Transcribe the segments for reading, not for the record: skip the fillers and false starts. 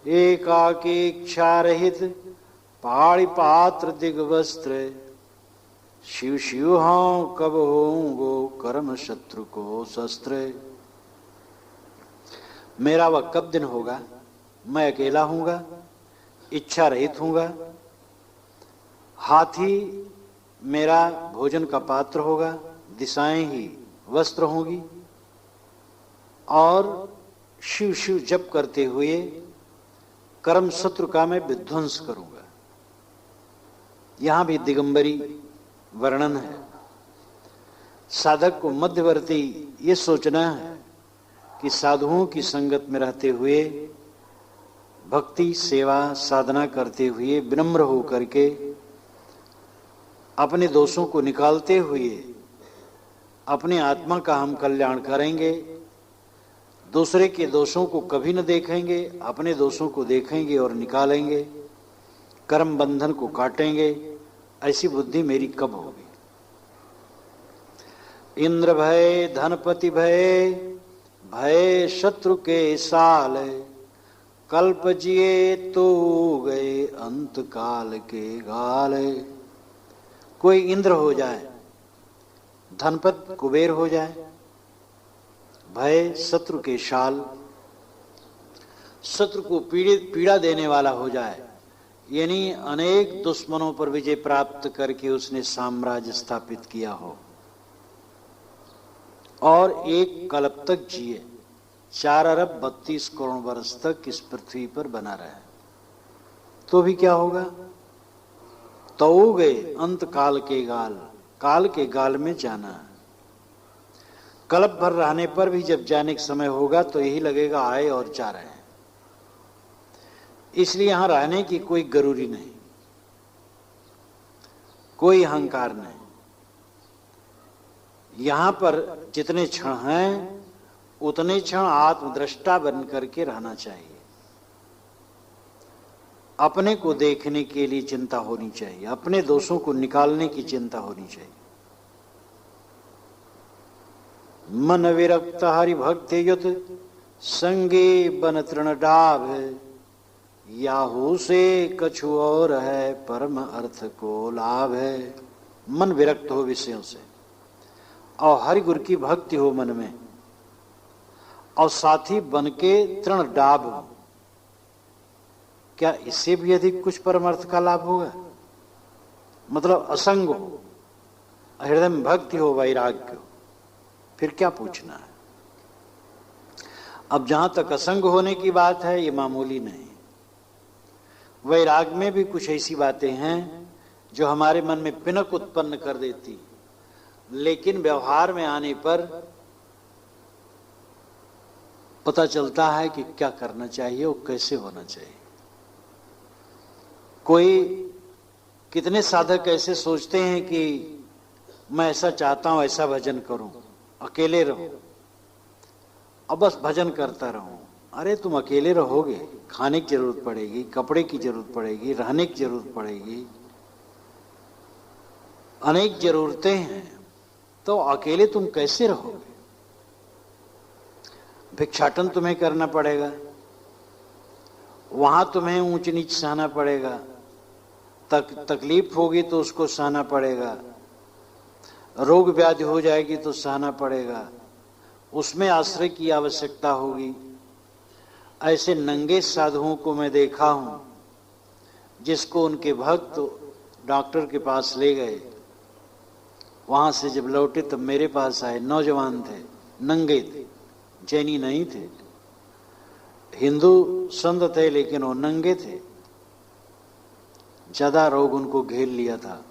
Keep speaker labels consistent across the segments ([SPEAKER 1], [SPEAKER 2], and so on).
[SPEAKER 1] एकाकी रहित पाणी पात्र दिग्वस्त्र, शिव शिव हाँ कब होंगो कर्म शत्रु को शस्त्र। मेरा वह कब दिन होगा, मैं अकेला हूंगा, इच्छा रहित हूंगा, हाथी मेरा भोजन का पात्र होगा, दिशाएं ही वस्त्र होंगी, और शिव शिव जप करते हुए कर्म शत्रु का मैं विध्वंस करूंगा। यहां भी दिगंबरी वर्णन है। साधक को मध्यवर्ती ये सोचना है कि साधुओं की संगत में रहते हुए भक्ति सेवा साधना करते हुए विनम्र होकर के अपने दोषों को निकालते हुए अपने आत्मा का हम कल्याण करेंगे। दूसरे के दोषों को कभी न देखेंगे, अपने दोषों को देखेंगे और निकालेंगे, कर्म बंधन को काटेंगे। ऐसी बुद्धि मेरी कब होगी। इंद्र भय धनपति भय, भय शत्रु के साल, कल्प जिए तो गए अंत काल के गाल। कोई इंद्र हो जाए, धनपत कुबेर हो जाए, भय शत्रु के शाल, शत्रु को पीड़ा देने वाला हो जाए, यानी अनेक दुश्मनों पर विजय प्राप्त करके उसने साम्राज्य स्थापित किया हो और एक कल्प तक जिए, 4 अरब 32 करोड़ वर्ष तक इस पृथ्वी पर बना रहे, तो भी क्या होगा। तो गए अंत काल के गाल, काल के गाल में जाना है। कल्प भर रहने पर भी जब जाने का समय होगा तो यही लगेगा आए और जा रहे हैं। इसलिए यहां रहने की कोई जरूरी नहीं, कोई अहंकार नहीं। यहां पर जितने क्षण हैं उतने क्षण आत्मदृष्टा बन करके रहना चाहिए। अपने को देखने के लिए चिंता होनी चाहिए, अपने दोषों को निकालने की चिंता होनी चाहिए। मन विरक्त हरि भक्ति युत, संगे बन तृण डाभ, याहू से कछु और है परम अर्थ को लाभ है। मन विरक्त हो विषयों से और हरि गुरु की भक्ति हो मन में, और साथी बन के तृण डाभ हो। क्या इससे भी अधिक कुछ परमार्थ का लाभ होगा। मतलब असंग हो, हृदय में भक्ति हो, वैराग्य हो, फिर क्या पूछना है। अब जहां तक असंग होने की बात है ये मामूली नहीं। वैराग में भी कुछ ऐसी बातें हैं जो हमारे मन में पिनक उत्पन्न कर देती, लेकिन व्यवहार में आने पर पता चलता है कि क्या करना चाहिए और कैसे होना चाहिए। कोई कितने साधक ऐसे सोचते हैं कि मैं ऐसा चाहता हूं, ऐसा भजन करूं, अकेले रहूं और बस भजन करता रहूं। अरे तुम अकेले रहोगे, खाने की जरूरत पड़ेगी, कपड़े की जरूरत पड़ेगी, रहने की जरूरत पड़ेगी, अनेक जरूरतें हैं, तो अकेले तुम कैसे रहोगे। भिक्षाटन तुम्हें करना पड़ेगा, वहां तुम्हें ऊंच नीच सहना पड़ेगा, तकलीफ होगी तो उसको सहना पड़ेगा, रोग व्याधि हो जाएगी तो सहना पड़ेगा, उसमें आश्रय की आवश्यकता होगी। ऐसे नंगे साधुओं को मैं देखा हूं जिसको उनके भक्त डॉक्टर के पास ले गए, वहां से जब लौटे तब मेरे पास आए। नौजवान थे, नंगे थे, जैनी नहीं थे, हिंदू संत थे लेकिन वो नंगे थे। ज्यादा रोग उनको घेर लिया था।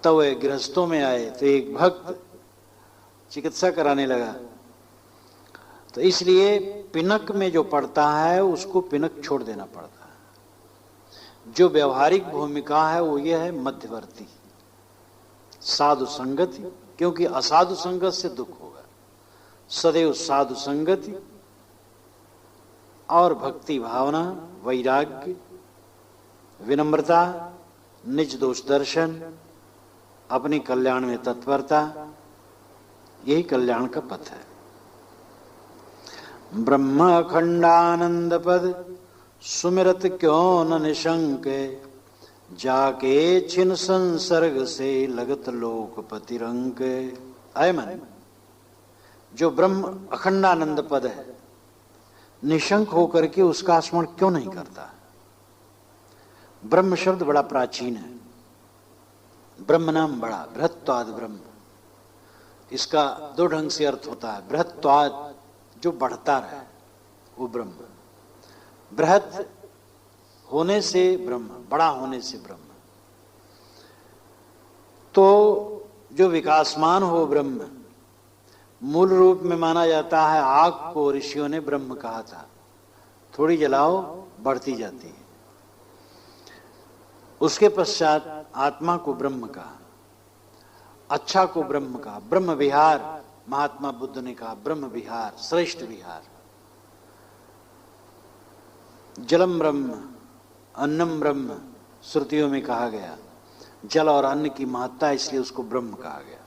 [SPEAKER 1] तब वे गृहस्थों में आए तो एक भक्त चिकित्सा कराने लगा। तो इसलिए पिनक में जो पड़ता है उसको पिनक छोड़ देना पड़ता है। जो व्यवहारिक भूमिका है वो ये है मध्यवर्ती साधु संगति, क्योंकि असाधु संगत से दुख होगा। सदैव साधु संगति और भक्ति भावना, वैराग्य, विनम्रता, निज दोष दर्शन, अपने कल्याण में तत्परता, यही कल्याण का पथ है। ब्रह्म अखंडानंद पद सुमिरत क्यों न निशंक, जाके छिन संसर्ग से लगत लोकपति रंक। आय मन, जो ब्रह्म अखंडानंद पद है, निशंक होकर के उसका स्मरण क्यों नहीं करता? ब्रह्म शब्द बड़ा प्राचीन है, ब्रह्म नाम बड़ा, बृहत्वाद ब्रह्म। इसका दो ढंग से अर्थ होता है। बृहत्वाद जो बढ़ता रहे वो ब्रह्म, बृहत होने से ब्रह्म, बड़ा होने से ब्रह्म। तो जो विकासमान हो ब्रह्म, मूल रूप में माना जाता है। आग को ऋषियों ने ब्रह्म कहा था, थोड़ी जलाओ बढ़ती जाती है। उसके पश्चात आत्मा को ब्रह्म कहा, अच्छा को ब्रह्म कहा। ब्रह्म विहार, महात्मा बुद्ध ने कहा ब्रह्म विहार श्रेष्ठ विहार। जलम ब्रह्म, अन्नम ब्रह्म श्रुतियों में कहा गया। जल और अन्न की महत्ता, इसलिए उसको ब्रह्म कहा गया।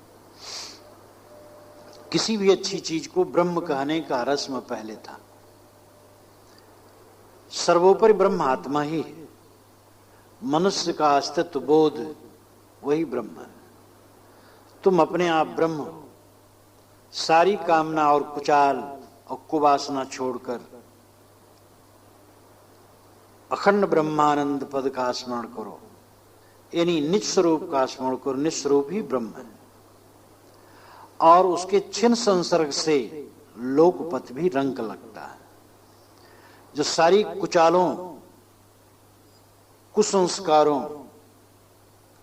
[SPEAKER 1] किसी भी अच्छी चीज को ब्रह्म कहने का रस्म पहले था। सर्वोपरि ब्रह्म आत्मा ही है। मनुष्य का अस्तित्व बोध वही ब्रह्म है। तुम अपने आप ब्रह्म हो। सारी कामना और कुचाल और कुवासना छोड़कर अखंड ब्रह्मानंद पद का स्मरण करो, यानी निज स्वरूप का स्मरण करो। निज स्वरूप ही ब्रह्म है और उसके छिन्न संसर्ग से लोकपथ भी रंग लगता है। जो सारी कुचालों, कुसंस्कारों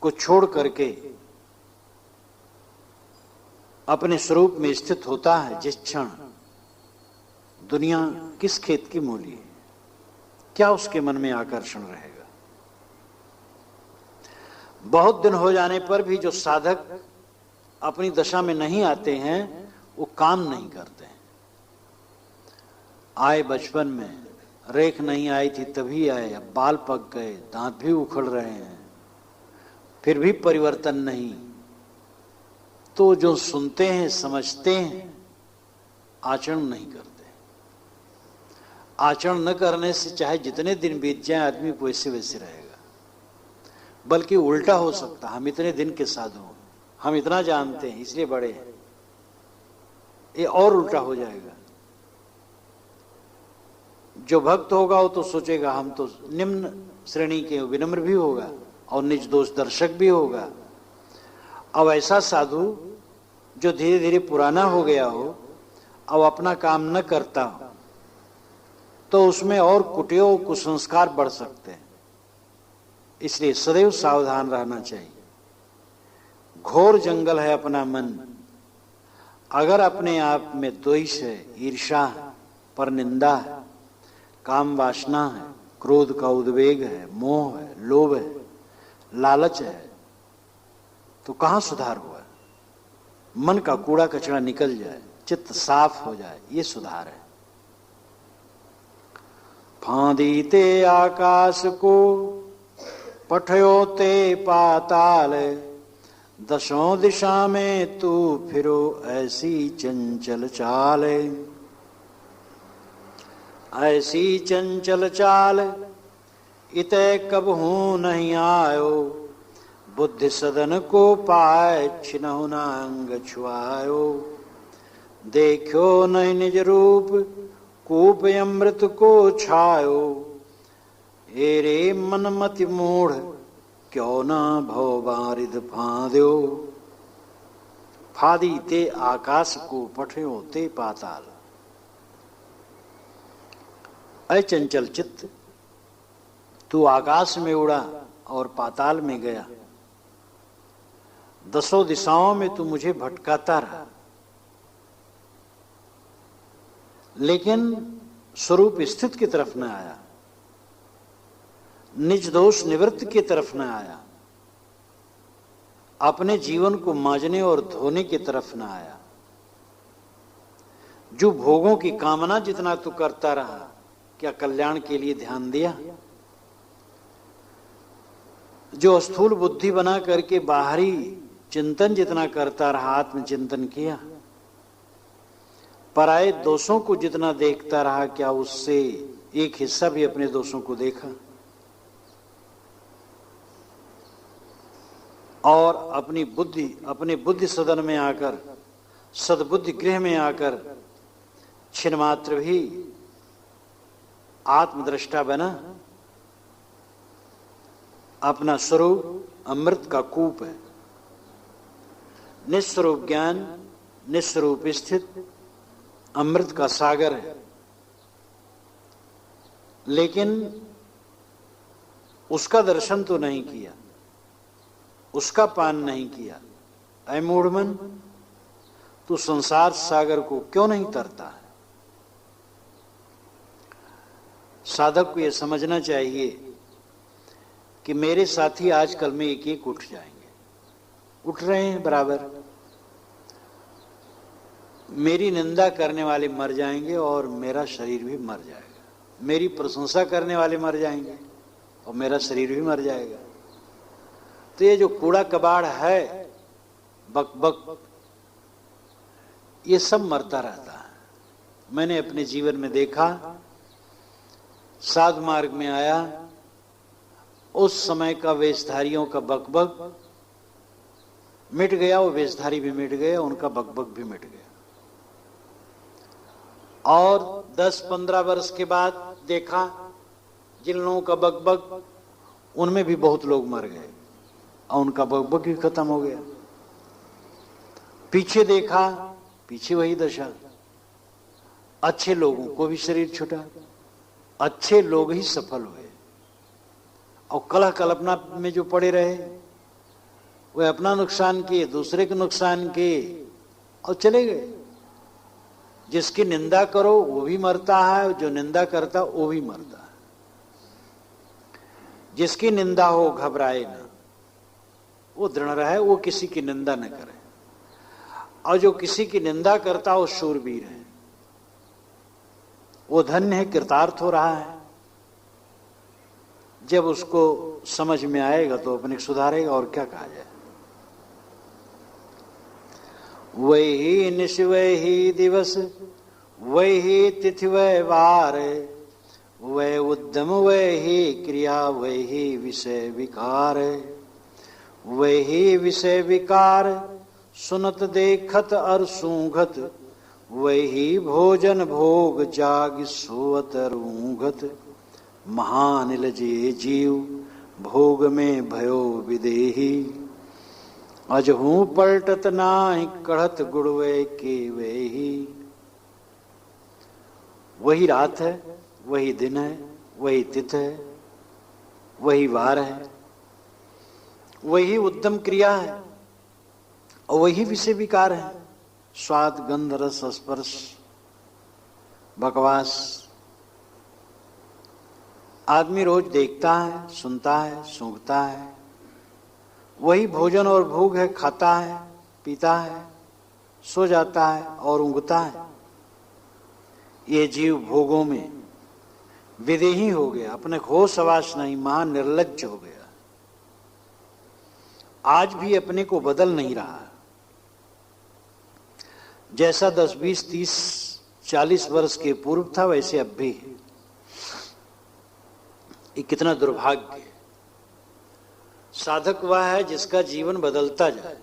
[SPEAKER 1] को छोड़ करके अपने स्वरूप में स्थित होता है, जिस क्षण दुनिया किस खेत की मूली है, क्या उसके मन में आकर्षण रहेगा? बहुत दिन हो जाने पर भी जो साधक अपनी दशा में नहीं आते हैं, वो काम नहीं करते हैं। आए बचपन में, रेख नहीं आई थी तभी आए, अब बाल पक गए, दांत भी उखड़ रहे हैं, फिर भी परिवर्तन नहीं। तो जो सुनते हैं, समझते हैं, आचरण नहीं करते। आचरण न करने से चाहे जितने दिन बीत जाए, आदमी वैसे वैसे रहेगा। बल्कि उल्टा हो सकता, हम इतने दिन के साधु हैं, हम इतना जानते हैं इसलिए बड़े हैं, ये और उल्टा हो जाएगा। जो भक्त होगा वो तो सोचेगा हम तो निम्न श्रेणी के, विनम्र भी होगा और निज दोष दर्शक भी होगा। अब ऐसा साधु जो धीरे धीरे पुराना हो गया हो, अब अपना काम न करता हो, तो उसमें और कुटियों कुसंस्कार बढ़ सकते हैं। इसलिए सदैव सावधान रहना चाहिए। घोर जंगल है अपना मन। अगर अपने आप में द्वेष है, ईर्ष्या है, परनिंदा है, काम वासना है, क्रोध का उद्वेग है, मोह है, लोभ है, लालच है, तो कहां सुधार हुआ? मन का कूड़ा कचरा निकल जाए, चित्त साफ हो जाए, ये सुधार है। फांदीते आकाश को, पठयोते पाताल, दशों दिशा में तू फिरो ऐसी चंचल चाल। ऐसी चंचल चाल इतै कबहू नहीं आयो, बुद्धि सदन को पाए छिनहु न अंग छुआयो। देखो नहीं निज रूप, कूप अमृत को छायो, एरे मन मति मूढ़ क्यों ना भव बारिद फांद्यो। फादी ते आकाश को, पठयो ते पाताल। अय चंचल चित्त, तू आकाश में उड़ा और पाताल में गया, दसों दिशाओं में तू मुझे भटकाता रहा, लेकिन स्वरूप स्थित की तरफ न आया, निज दोष निवृत्त की तरफ न आया, अपने जीवन को मांजने और धोने की तरफ न आया। जो भोगों की कामना जितना तू करता रहा, क्या कल्याण के लिए ध्यान दिया? जो स्थूल बुद्धि बना करके बाहरी चिंतन जितना करता रहा, आत्मचिंतन किया? पराये दोषों को जितना देखता रहा, क्या उससे एक हिस्सा भी अपने दोषों को देखा और अपने बुद्धि सदन में आकर, सद्बुद्धि गृह में आकर छिन्मात्र भी आत्मदृष्टा बना। अपना स्वरूप अमृत का कूप है, निस्वरूप ज्ञान निस्वरूप स्थित अमृत का सागर है, लेकिन उसका दर्शन तो नहीं किया, उसका पान नहीं किया। ऐ मूढ़मन, तू संसार सागर को क्यों नहीं तरता है? साधक को यह समझना चाहिए कि मेरे साथी आजकल में एक एक उठ जाएंगे, उठ रहे हैं बराबर। मेरी निंदा करने वाले मर जाएंगे और मेरा शरीर भी मर जाएगा। मेरी प्रशंसा करने वाले मर जाएंगे और मेरा शरीर भी मर जाएगा। तो ये जो कूड़ा कबाड़ है, बक बक, ये सब मरता रहता है। मैंने अपने जीवन में देखा, साध मार्ग में आया, उस समय का वेशधारियों का बकबक मिट गया, वो वेशधारी भी मिट गए, उनका बकबक भी मिट गया। और 10-15 वर्ष के बाद देखा, जिन लोगों का बकबक, उनमें भी बहुत लोग मर गए और उनका बकबक भी खत्म हो गया। पीछे देखा, पीछे वही दशा, अच्छे लोगों को भी शरीर छूटा, अच्छे लोग ही सफल हुए और कलह कल्पना में जो पड़े रहे, वे अपना नुकसान किए, दूसरे के नुकसान किए और चले गए। जिसकी निंदा करो वो भी मरता है, जो निंदा करता वो भी मरता है। जिसकी निंदा हो घबराए ना, वो दृढ़ रहे, वो किसी की निंदा न करे। और जो किसी की निंदा करता वो शूरवीर है, वो धन्य है, कृतार्थ हो रहा है। जब उसको समझ में आएगा तो अपने सुधारेगा, और क्या कहा जाए। वही निश वही दिवस वही तिथि वह वार, वह उद्यम वही क्रिया वही विषय विकार। वही विषय विकार सुनत देखत और सूंघत, वही भोजन भोग जाग सोवत रूंघत। महानिल जे जीव भोग में भयो विदेही, अजहू पलटत नाहि कढ़त गुड़वे के वेही। वही रात है, वही दिन है, वही तिथि है, वही वार है, वही उत्तम क्रिया है और वही विषय विकार है। स्वाद गंध रस स्पर्श बकवास आदमी रोज देखता है, सुनता है, सूंघता है। वही भोजन और भोग है, खाता है, पीता है, सो जाता है और ऊँघता है। ये जीव भोगों में विदेही हो गया, अपने होश हवास नहीं, महान निर्लज्ज हो गया। आज भी अपने को बदल नहीं रहा। जैसा 10, 20, 30, 40 वर्ष के पूर्व था वैसे अब भी। ये कितना दुर्भाग्य है। साधक वह है जिसका जीवन बदलता जाए।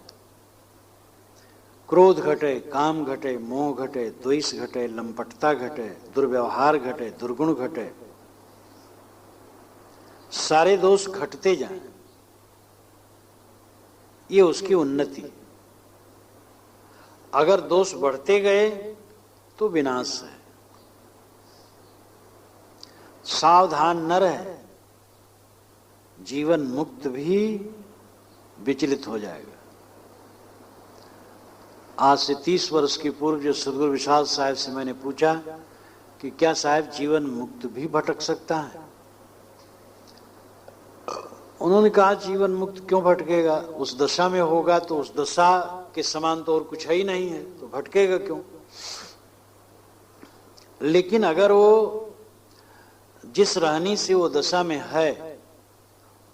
[SPEAKER 1] क्रोध घटे, काम घटे, मोह घटे, द्वेष घटे, लंपटता घटे, दुर्व्यवहार घटे, दुर्गुण घटे, सारे दोष घटते जाएं। ये उसकी उन्नति। अगर दोष बढ़ते गए तो विनाश है। सावधान न रहे, जीवन मुक्त भी विचलित हो जाएगा। आज से 30 वर्ष के पूर्व जो सदगुरु विशाल साहब से मैंने पूछा कि क्या साहब जीवन मुक्त भी भटक सकता है? उन्होंने कहा जीवन मुक्त क्यों भटकेगा, उस दशा में होगा तो उस दशा के समान तो और कुछ है ही नहीं है, तो भटकेगा क्यों। लेकिन अगर वो जिस रहनी से वो दशा में है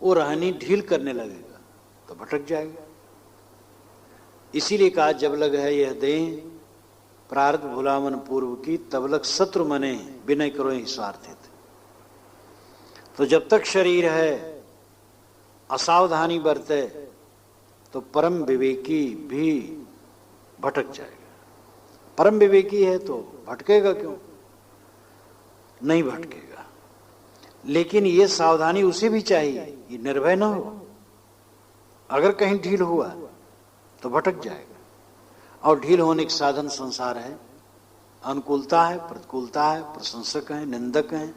[SPEAKER 1] वो रहनी ढील करने लगेगा तो भटक जाएगा। इसीलिए कहा जब लग है यह देह प्रारब्ध भुलावन पूर्व की, तब लग शत्रु मने विनय करो ही स्वार्थित। तो जब तक शरीर है असावधानी बरते तो परम विवेकी भी भटक जाएगा। परम विवेकी है तो भटकेगा क्यों? नहीं भटकेगा। लेकिन ये सावधानी उसे भी चाहिए, ये निर्भय ना हो। अगर कहीं ढील हुआ तो भटक जाएगा। और ढील होने के साधन संसार है, अनुकूलता है, प्रतिकूलता है, प्रशंसक हैं, निंदक हैं,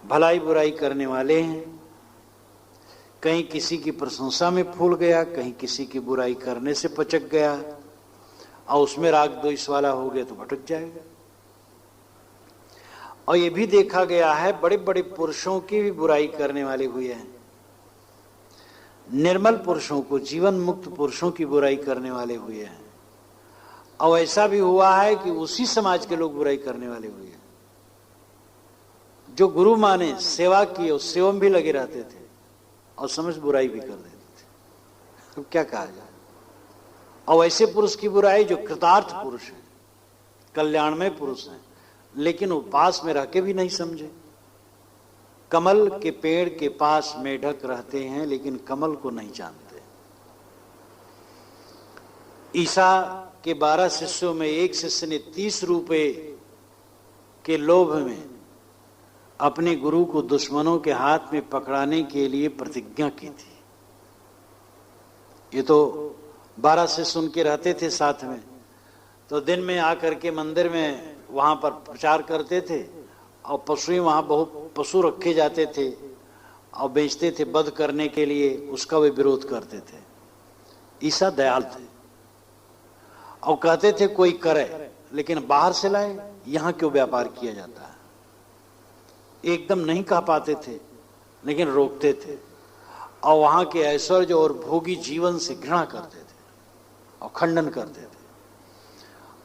[SPEAKER 1] भलाई बुराई करने वाले हैं। कहीं किसी की प्रशंसा में फूल गया, कहीं किसी की बुराई करने से पचक गया, और उसमें राग द्वेष वाला हो गया तो भटक जाएगा। और ये भी देखा गया है, बड़े बड़े पुरुषों की भी बुराई करने वाले हुए हैं। निर्मल पुरुषों को, जीवन मुक्त पुरुषों की बुराई करने वाले हुए हैं। और ऐसा भी हुआ है कि उसी समाज के लोग बुराई करने वाले हुए हैं। जो गुरु माने, सेवा की, उस सेवा में भी लगे रहते थे और समझ बुराई भी कर देते थे। अब क्या कहा जाए? और ऐसे पुरुष की बुराई जो कृतार्थ पुरुष है, कल्याणमय पुरुष है, लेकिन वो पास में रह के भी नहीं समझे। कमल के पेड़ के पास मेढक रहते हैं लेकिन कमल को नहीं जानते। ईसा के 12 शिष्यों में एक शिष्य ने 30 रुपए के लोभ में अपने गुरु को दुश्मनों के हाथ में पकड़ाने के लिए प्रतिज्ञा की थी। ये तो 12 शिष्य उनके रहते थे साथ में, तो दिन में आकर के मंदिर में वहां पर प्रचार करते थे, और पशु वहां बहुत पशु रखे जाते थे और बेचते थे वध करने के लिए, उसका वे विरोध करते थे। ईसा दयाल थे और कहते थे कोई करे, लेकिन बाहर से लाए, यहां क्यों व्यापार किया जाता है? एकदम नहीं कह पाते थे लेकिन रोकते थे। और वहां के ऐश्वर्य और भोगी जीवन से घृणा करते थे और खंडन करते थे,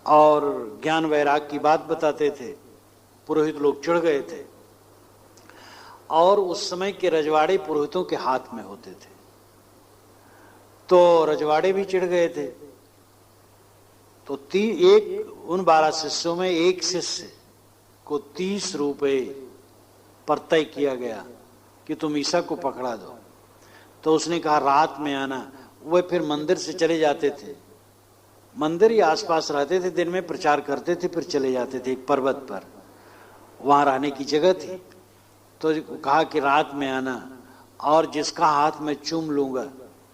[SPEAKER 1] और ज्ञान वैराग की बात बताते थे। पुरोहित लोग चिढ़ गए थे, और उस समय के रजवाड़े पुरोहितों के हाथ में होते थे, तो रजवाड़े भी चिढ़ गए थे। तो उन 12 शिष्यों में एक शिष्य को 30 रुपए पर तय किया गया कि तुम ईसा को पकड़ा दो। तो उसने कहा रात में आना। वे फिर मंदिर से चले जाते थे, मंदिर ही आसपास रहते थे, दिन में प्रचार करते थे, फिर चले जाते थे एक पर्वत पर, वहां रहने की जगह थी। तो कहा कि रात में आना, और जिसका हाथ में चूम लूंगा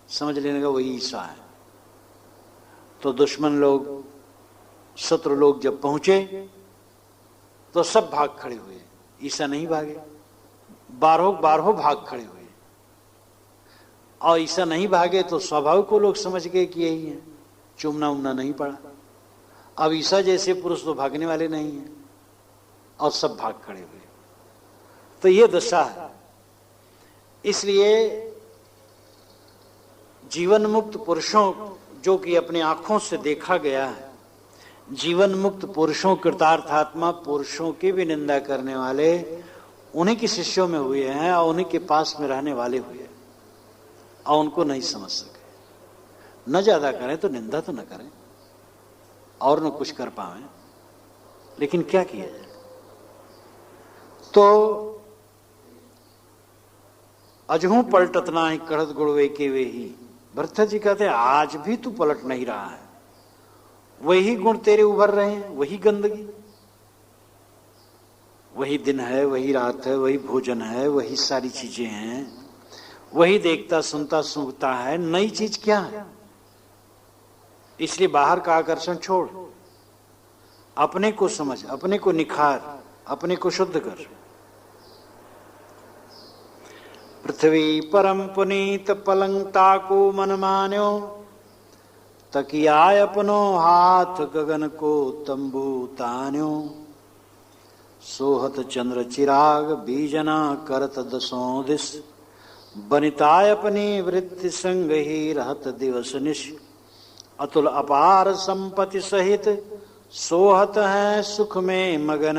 [SPEAKER 1] समझ लेने का वही ईसा है। तो दुश्मन लोग, शत्रु लोग जब पहुंचे तो सब भाग खड़े हुए। ईसा नहीं भागे, बारहों भाग खड़े हुए। और ईसा नहीं भागे तो स्वभाव को लोग समझ गए कि यही है, चूमना उमना नहीं पड़ा। अब ईसा जैसे पुरुष तो भागने वाले नहीं है, और सब भाग खड़े हुए। तो ये दशा है। इसलिए जीवन मुक्त पुरुषों, जो कि अपने आंखों से देखा गया है, जीवन मुक्त पुरुषों, कृतार्थात्मा पुरुषों की भी निंदा करने वाले उन्हीं के शिष्यों में हुए हैं और उन्हीं के पास में रहने वाले हुए, और उनको नहीं समझ सके। न ज्यादा करें तो निंदा तो न करें, और न कुछ कर पाए, लेकिन क्या किया जाए? तो अजहू पलटत नाही कढ़त गुड़वे के वे ही। भरत जी कहते हैं आज भी तू पलट नहीं रहा है, वही गुण तेरे उभर रहे हैं, वही गंदगी, वही दिन है, वही रात है, वही भोजन है, वही सारी चीजें हैं, वही देखता सुनता सूंघता है। नई चीज क्या है? इसलिए बाहर का आकर्षण छोड़, अपने को समझ, अपने को निखार, अपने को शुद्ध कर। पृथ्वी परम पुनीत पलंग ताको मन मान्यो, तकियाय अपनो हाथ गगन को तंबू तान्यो, सोहत चंद्र चिराग बीजना करत दसों दिस, बनिताय अपनी वृत्ति संग ही रहत दिवस निश, अतुल अपार संपत्ति सहित सोहत है सुख में मगन,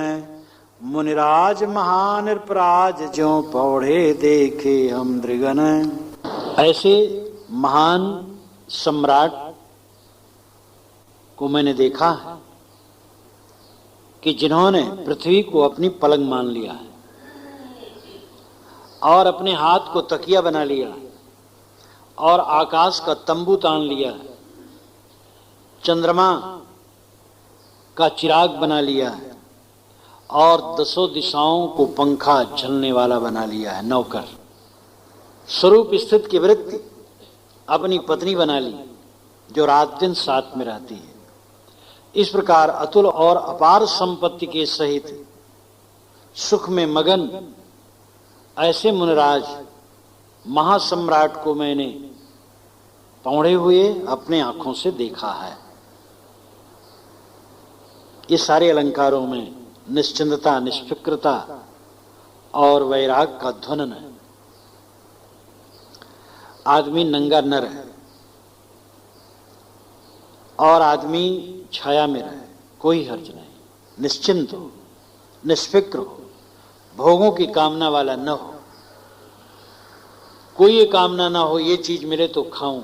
[SPEAKER 1] मुनिराज महानिर्पराज ज्यों पौड़े देखे हम दृगन। ऐसे महान सम्राट को मैंने देखा है कि जिन्होंने पृथ्वी को अपनी पलंग मान लिया है, और अपने हाथ को तकिया बना लिया और आकाश का तंबू तान लिया, चंद्रमा का चिराग बना लिया है और 10 दिशाओं को पंखा झलने वाला बना लिया है, नौकर। स्वरूप स्थित की वृत्ति अपनी पत्नी बना ली जो रात दिन साथ में रहती है। इस प्रकार अतुल और अपार संपत्ति के सहित सुख में मगन ऐसे मुनिराज महासम्राट को मैंने पौड़े हुए अपने आंखों से देखा है। ये सारे अलंकारों में निश्चिंतता, निष्फिक्रता और वैराग का ध्वनन है। आदमी नंगा न रहे और आदमी छाया में रहे, कोई हर्ज नहीं, निश्चिंत हो, निष्फिक्र हो, भोगों की कामना वाला न हो। कोई ये कामना ना हो ये चीज मिले तो खाऊं,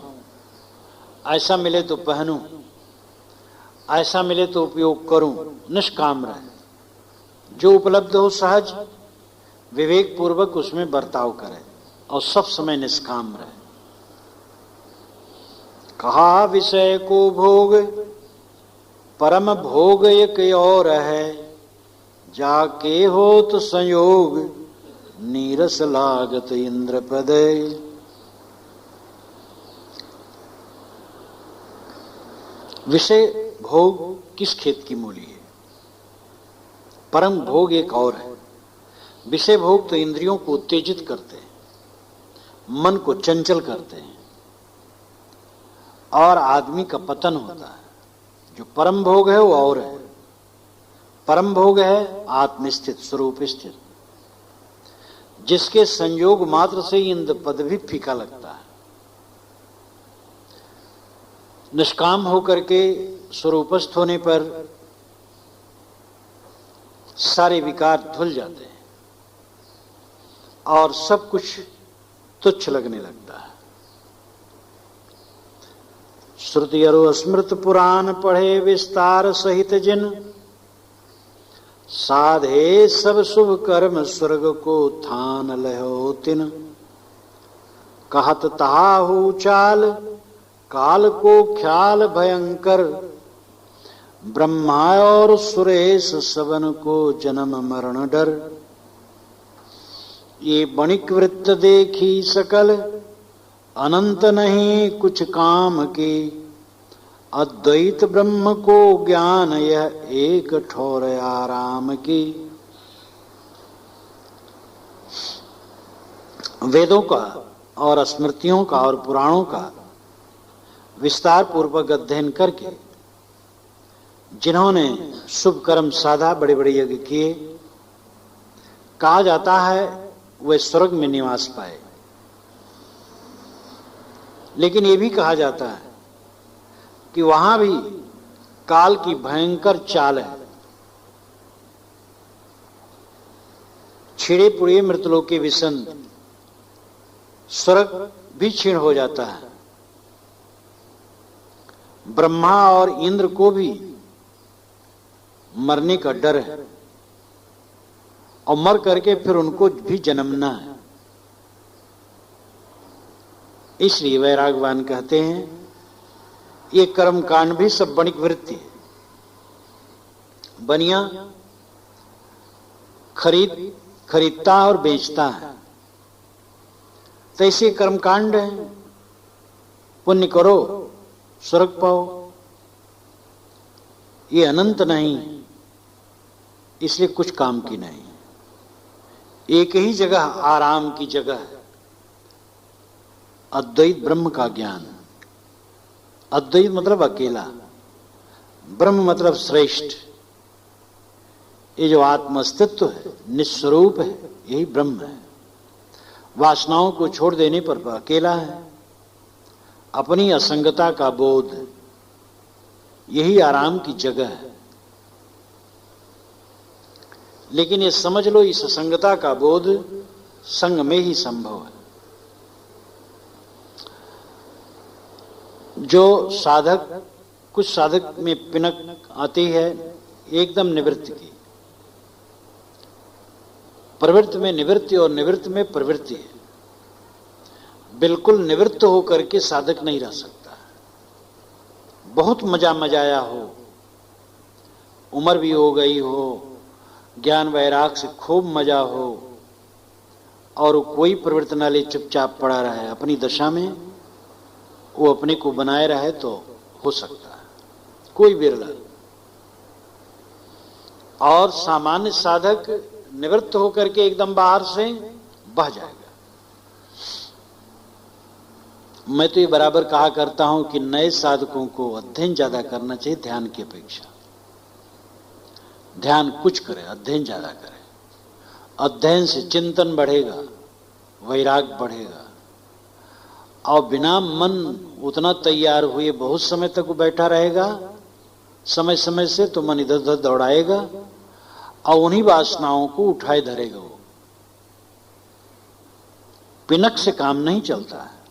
[SPEAKER 1] ऐसा मिले तो पहनूं, ऐसा मिले तो उपयोग करूं। निष्काम रहे, जो उपलब्ध हो सहज विवेक पूर्वक उसमें बर्ताव करे और सब समय निष्काम रहे। कहा विषय को भोग परम भोग एक और है, जाके होत संयोग नीरस लागत इंद्र पदे। विषय भोग किस खेत की मूली है, परम भोग एक और है। विषय भोग तो इंद्रियों को उत्तेजित करते हैं, मन को चंचल करते हैं और आदमी का पतन होता है। जो परम भोग है वो और है। परम भोग है आत्मस्थित, स्वरूप स्थित, जिसके संयोग मात्र से इंद्र पद भी फीका लगता है। निष्काम होकर के स्वरूपस्थ होने पर सारे विकार धुल जाते हैं और सब कुछ तुच्छ लगने लगता है। श्रुति अरु स्मृत पुराण पढ़े विस्तार सहित जिन, साधे सब शुभ कर्म स्वर्ग को थान लहो तिन। कहत ताहु चाल काल को ख्याल भयंकर, ब्रह्मा और सुरेश सबन को जन्म मरण डर। ये बणिक वृत्त देखी सकल, अनंत नहीं कुछ काम की। अद्वैत ब्रह्म को ज्ञान यह एक ठोर आराम की। वेदों का और स्मृतियों का और पुराणों का विस्तार पूर्वक अध्ययन करके जिन्होंने शुभ कर्म साधा, बड़े बड़े यज्ञ किए, कहा जाता है वे स्वर्ग में निवास पाए। लेकिन ये भी कहा जाता है कि वहां भी काल की भयंकर चाल है। छिड़े पुड़े मृतलोक के विसन, स्वर्ग भी क्षीण हो जाता है। ब्रह्मा और इंद्र को भी मरने का डर है और मर करके फिर उनको भी जन्मना है। इसलिए वैरागवान कहते हैं ये कर्म कांड भी सब बणिक वृत्ति है। बनिया खरीदता और बेचता है, तो ऐसे कर्म कांड है। पुण्य करो स्वर्ग पाओ, ये अनंत नहीं, इसलिए कुछ काम की नहीं। एक ही जगह आराम की जगह है, अद्वैत ब्रह्म का ज्ञान। अद्वैत मतलब अकेला, ब्रह्म मतलब श्रेष्ठ। ये जो आत्म अस्तित्व है, निस्वरूप है, यही ब्रह्म है। वासनाओं को छोड़ देने पर अकेला है। अपनी असंगता का बोध, यही आराम की जगह है। लेकिन ये समझ लो, इस असंगता का बोध संग में ही संभव है। जो साधक, कुछ साधक में पिनक आती है एकदम निवृत्ति की, प्रवृत्ति में निवृत्ति और निवृत्ति में प्रवृत्ति है। बिल्कुल निवृत्त होकर के साधक नहीं रह सकता। बहुत मजाया हो, उम्र भी हो गई हो, ज्ञान वैराग से खूब मजा हो, और कोई प्रवृत्ति न ले, चुपचाप पड़ा रहे अपनी दशा में, वो अपने को बनाए रहे तो हो सकता है, कोई बिरला। और सामान्य साधक निवृत्त होकर के एकदम बाहर से बह जाएगा। मैं तो ये बराबर कहा करता हूं कि नए साधकों को अध्ययन ज्यादा करना चाहिए ध्यान की अपेक्षा। ध्यान कुछ करे, अध्ययन ज्यादा करे। अध्ययन से चिंतन बढ़ेगा, वैराग बढ़ेगा, और बिना मन उतना तैयार हुए बहुत समय तक वो बैठा रहेगा, समय समय से तो मन इधर उधर दौड़ाएगा और उन्हीं वासनाओं को उठाए धरेगा। वो पिनक से काम नहीं चलता है।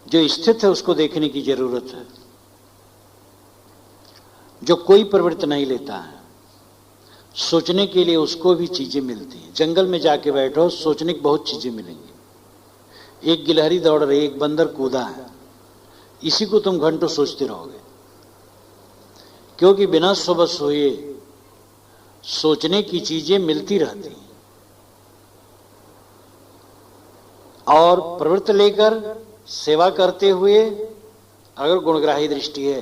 [SPEAKER 1] जो स्थित है उसको देखने की जरूरत है। जो कोई प्रवृत्ति नहीं लेता है, सोचने के लिए उसको भी चीजें मिलती हैं। जंगल में जाके बैठो, सोचने की बहुत चीजें मिलेंगी। एक गिलहरी दौड़ रही, एक बंदर कूदा है, इसी को तुम घंटों सोचते रहोगे, क्योंकि बिना सुबह हुए सोचने की चीजें मिलती रहती हैं। और प्रवृत्ति लेकर सेवा करते हुए अगर गुणग्राही दृष्टि है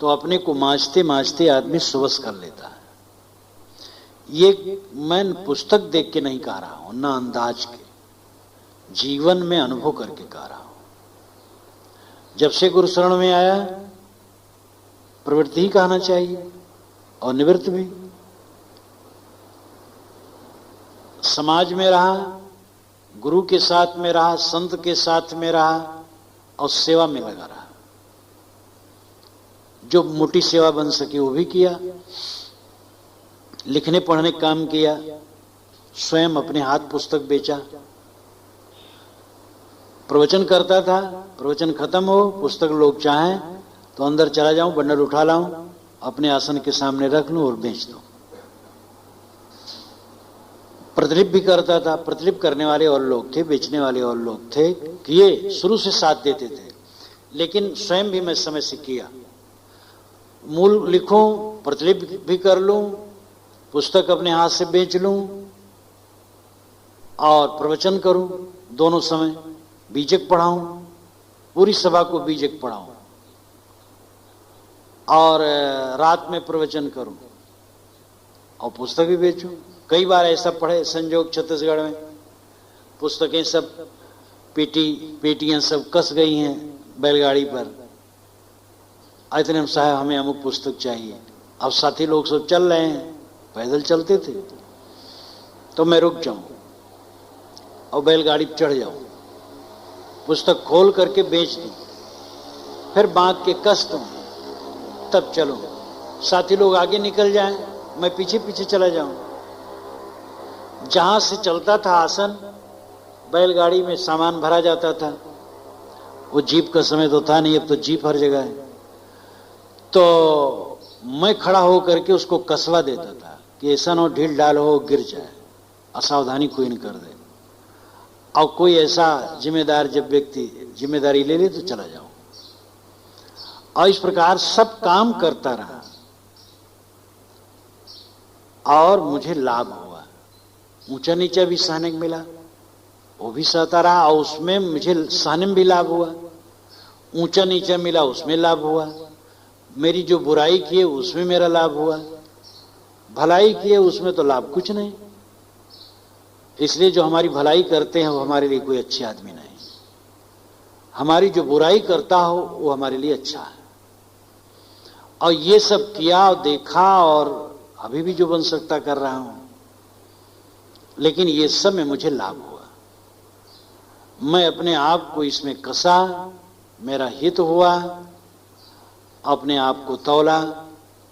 [SPEAKER 1] तो अपने को मांझते मांझते आदमी सुबस कर लेता है। ये मैं पुस्तक देख के नहीं कह रहा हूं, ना अंदाज के, जीवन में अनुभव करके कह रहा हूं। जब से गुरु शरण में आया, प्रवृत्ति ही कहना चाहिए और निवृत्ति भी। समाज में रहा, गुरु के साथ में रहा, संत के साथ में रहा और सेवा में लगा रहा। जो मोटी सेवा बन सके वो भी किया, लिखने पढ़ने काम किया, स्वयं अपने हाथ पुस्तक बेचा, प्रवचन करता था, प्रवचन खत्म हो, पुस्तक लोग चाहें तो अंदर चला जाऊं, बंडल उठा लाऊं, अपने आसन के सामने रख लूं और बेच दूं। प्रतिलिप भी करता था। प्रतिलिप करने वाले और लोग थे, बेचने वाले और लोग थे, किए, शुरू से साथ देते थे, लेकिन स्वयं भी मैं समय से किया। मूल लिखूं, प्रतिलिप भी कर लूं, पुस्तक अपने हाथ से बेच लूं और प्रवचन करूं, दोनों समय बीजक पढ़ाऊं, पूरी सभा को बीजक पढ़ाऊं और रात में प्रवचन करूं और पुस्तक भी बेचूं। कई बार ऐसा पढ़े संजोग, छत्तीसगढ़ में पुस्तकें सब पेटियां सब कस गई हैं बैलगाड़ी पर। इतने साहब हमें अमुक पुस्तक चाहिए। अब साथी लोग सब चल रहे हैं, पैदल चलते थे, तो मैं रुक जाऊं और बैलगाड़ी पर चढ़ जाऊं, पुस्तक खोल करके बेच दूं, फिर बांध के कस दूं, तब चलूं। साथी लोग आगे निकल जाएं, मैं पीछे पीछे चला जाऊं। जहां से चलता था आसन, बैलगाड़ी में सामान भरा जाता था। वो जीप का समय तो था नहीं, अब तो जीप हर जगह है। तो मैं खड़ा होकर के उसको कसवा देता था कि ऐसा ना ढील डाल हो गिर जाए, असावधानी कोई न कर दे। और कोई ऐसा जिम्मेदार जब व्यक्ति जिम्मेदारी ले ले तो चला जाऊं। और इस प्रकार सब काम करता रहा और मुझे लाभ हुआ। ऊंचा नीचा भी सहने को मिला, वो भी सहता रहा और उसमें मुझे सहने में भी लाभ हुआ। ऊंचा नीचा मिला, उसमें लाभ हुआ। मेरी जो बुराई किए उसमें मेरा लाभ हुआ, भलाई किए उसमें तो लाभ कुछ नहीं। इसलिए जो हमारी भलाई करते हैं वो हमारे लिए कोई अच्छे आदमी नहीं, हमारी जो बुराई करता हो वो हमारे लिए अच्छा है। और ये सब किया और देखा, और अभी भी जो बन सकता कर रहा हूं, लेकिन ये सब में मुझे लाभ हुआ। मैं अपने आप को इसमें कसा, मेरा हित हुआ, अपने आप को तौला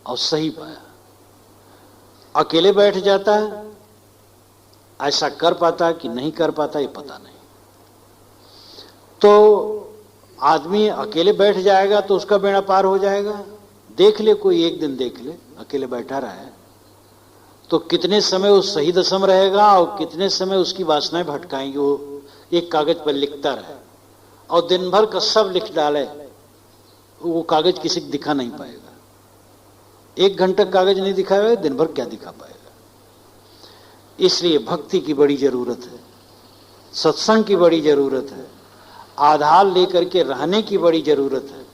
[SPEAKER 1] और सही पाया। अकेले बैठ जाता, ऐसा कर पाता कि नहीं कर पाता ये पता नहीं। तो आदमी अकेले बैठ जाएगा तो उसका बेड़ा पार हो जाएगा। देख ले, कोई एक दिन देख ले, अकेले बैठा रहा है तो कितने समय वो सही दशम रहेगा और कितने समय उसकी वासनाएं भटकाएंगी। वो एक कागज पर लिखता रहे और दिन भर का सब लिख डाले, वो कागज किसी को दिखा नहीं पाएगा। 1 घंटा कागज नहीं दिखाएगा, दिन भर क्या दिखा पाएगा। इसलिए भक्ति की बड़ी जरूरत है, सत्संग की बड़ी जरूरत है, आधार लेकर के रहने की बड़ी जरूरत है।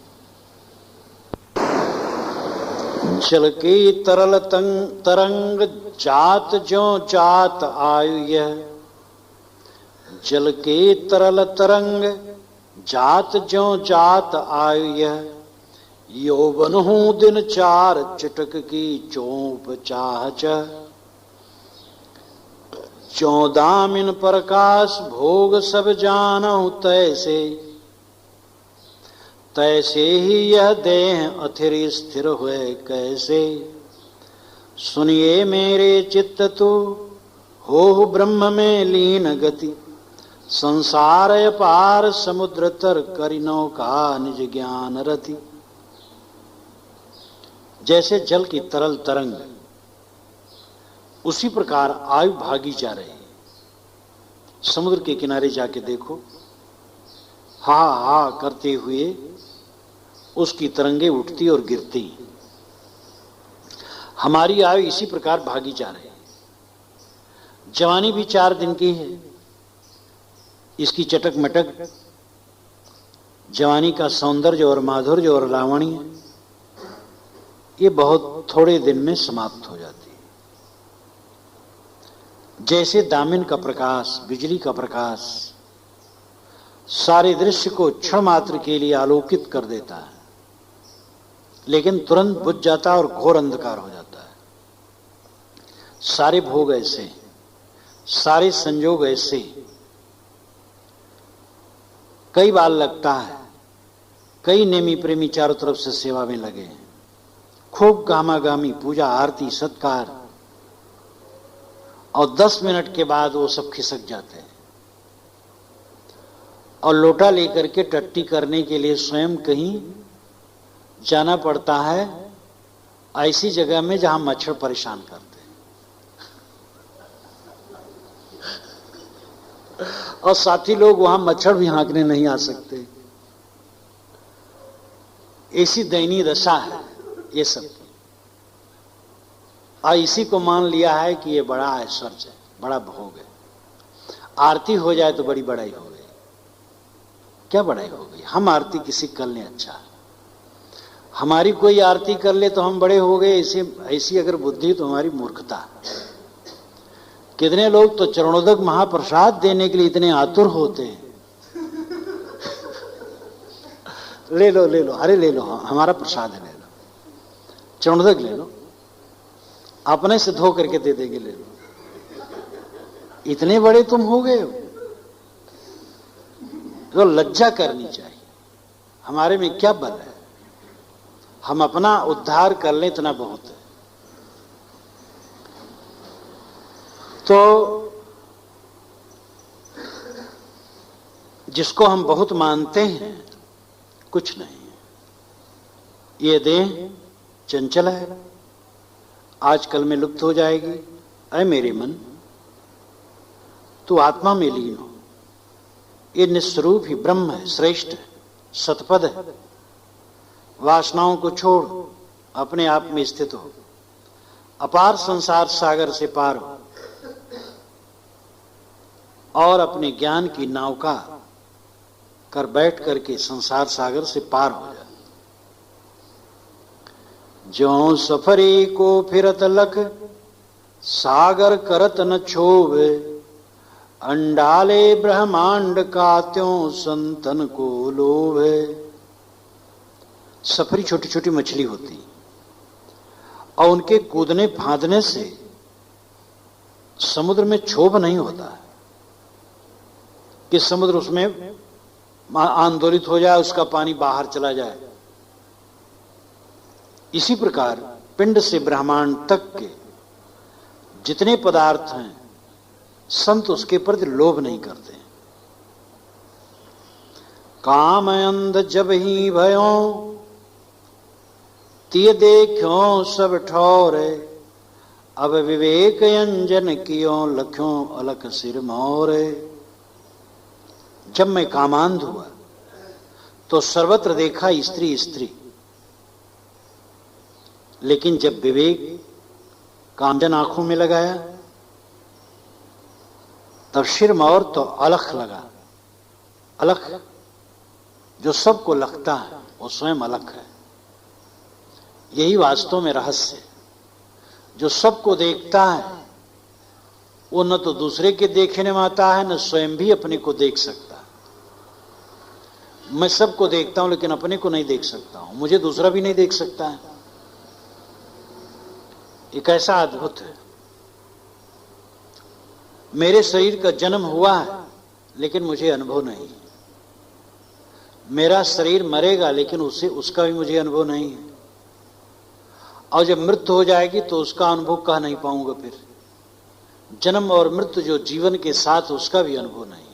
[SPEAKER 1] जल के तरल तरंग जात ज्यों जात आयु यह, जल के तरल तरंग जात ज्यों जात आयु यह, यौवन हूं दिन 4 चटक की चौप चाह चह, 14 मिन प्रकाश भोग सब जानहु तैसे, तैसे ही यह देह अथिर स्थिर हुए कैसे। सुनिए मेरे चित्त तू हो ब्रह्म में लीन गति, संसार अपार समुद्र तर करिनो का निज ज्ञान रति। जैसे जल की तरल तरंग, उसी प्रकार आयु भागी जा रही है। समुद्र के किनारे जाके देखो, हा हा करते हुए उसकी तरंगे उठती और गिरती। हमारी आयु इसी प्रकार भागी जा रही है। जवानी भी 4 दिन की है, इसकी चटक मटक, जवानी का सौंदर्य और माधुर्य और लावण्य, ये बहुत थोड़े दिन में समाप्त हो जाती है। जैसे दामिन का प्रकाश, बिजली का प्रकाश सारे दृश्य को क्षण मात्र के लिए आलोकित कर देता है, लेकिन तुरंत बुझ जाता है और घोर अंधकार हो जाता है। सारे भोग ऐसे, सारे संयोग ऐसे। कई बार लगता है कई नेमी प्रेमी चारों तरफ से सेवा में लगे हैं, खूब गामागामी पूजा आरती सत्कार, और 10 मिनट के बाद वो सब खिसक जाते हैं और लोटा लेकर के टट्टी करने के लिए स्वयं कहीं जाना पड़ता है, ऐसी जगह में जहां मच्छर परेशान करते हैं और साथी लोग वहां मच्छर भी हाँकने नहीं आ सकते। ऐसी दयनीय दशा है ये सब। और इसी को मान लिया है कि ये बड़ा ऐश्वर्य है, बड़ा भोग है। आरती हो जाए तो बड़ी बड़ाई हो गई। क्या बड़ाई हो गई? हम आरती किसी कर लें, अच्छा, हमारी कोई आरती कर ले तो हम बड़े हो गए। ऐसी अगर बुद्धि तो हमारी मूर्खता। कितने लोग तो चरणोदक महाप्रसाद देने के लिए इतने आतुर होते हैं। ले लो ले लो, अरे ले लो, हमारा प्रसाद है, ले लो, चरणोदक ले लो, अपने से धो करके दे देंगे, ले लो। इतने बड़े तुम हो गए हो, तो लज्जा करनी चाहिए। हमारे में क्या बल है? हम अपना उद्धार कर लें, इतना बहुत है। तो जिसको हम बहुत मानते हैं, कुछ नहीं। ये देह चंचल है, आजकल में लुप्त हो जाएगी। ऐ मेरे मन, तू आत्मा में लीन हो। ये निस्वरूप ही ब्रह्म है, श्रेष्ठ है, सतपद है। वासनाओं को छोड़, अपने आप में स्थित हो, अपार संसार सागर से पार हो और अपने ज्ञान की नौका कर बैठ करके संसार सागर से पार हो जाए। ज्यों सफरी को फिरत लख, सागर करत न छोवे, अंडाले ब्रह्मांड का त्यों संतन को लोभे। सफरी छोटी छोटी मछली होती और उनके कूदने फांदने से समुद्र में क्षोभ नहीं होता है कि समुद्र उसमें आंदोलित हो जाए, उसका पानी बाहर चला जाए। इसी प्रकार पिंड से ब्रह्मांड तक के जितने पदार्थ हैं, संत उसके प्रति लोभ नहीं करते। काम अंध जब ही भयो, तिय देखो सब ठौरे, अब विवेक अंजन कियो लख्यों अलख सिर मोरे। जब मैं कामांध हुआ तो सर्वत्र देखा स्त्री स्त्री, लेकिन जब विवेक कांजन आंखों में लगाया तब सिर मोर तो अलख लगा। अलख जो सबको लगता है वो स्वयं अलख है। यही वास्तव में रहस्य है। जो सबको देखता है वो न तो दूसरे के देखने में आता है, न स्वयं भी अपने को देख सकता है। मैं सबको देखता हूं लेकिन अपने को नहीं देख सकता हूं, मुझे दूसरा भी नहीं देख सकता है। एक ऐसा अद्भुत है। मेरे शरीर का जन्म हुआ है लेकिन मुझे अनुभव नहीं है। मेरा शरीर मरेगा लेकिन उसका भी मुझे अनुभव नहीं है। और जब मृत्यु हो जाएगी तो उसका अनुभव कह नहीं पाऊंगा। फिर जन्म और मृत्यु जो जीवन के साथ, उसका भी अनुभव नहीं।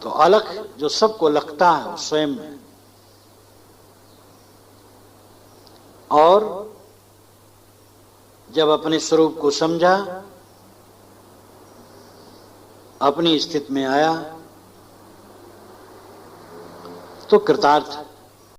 [SPEAKER 1] तो अलख जो सबको लगता है वो स्वयं है। और जब अपने स्वरूप को समझा, अपनी स्थिति में आया तो कृतार्थ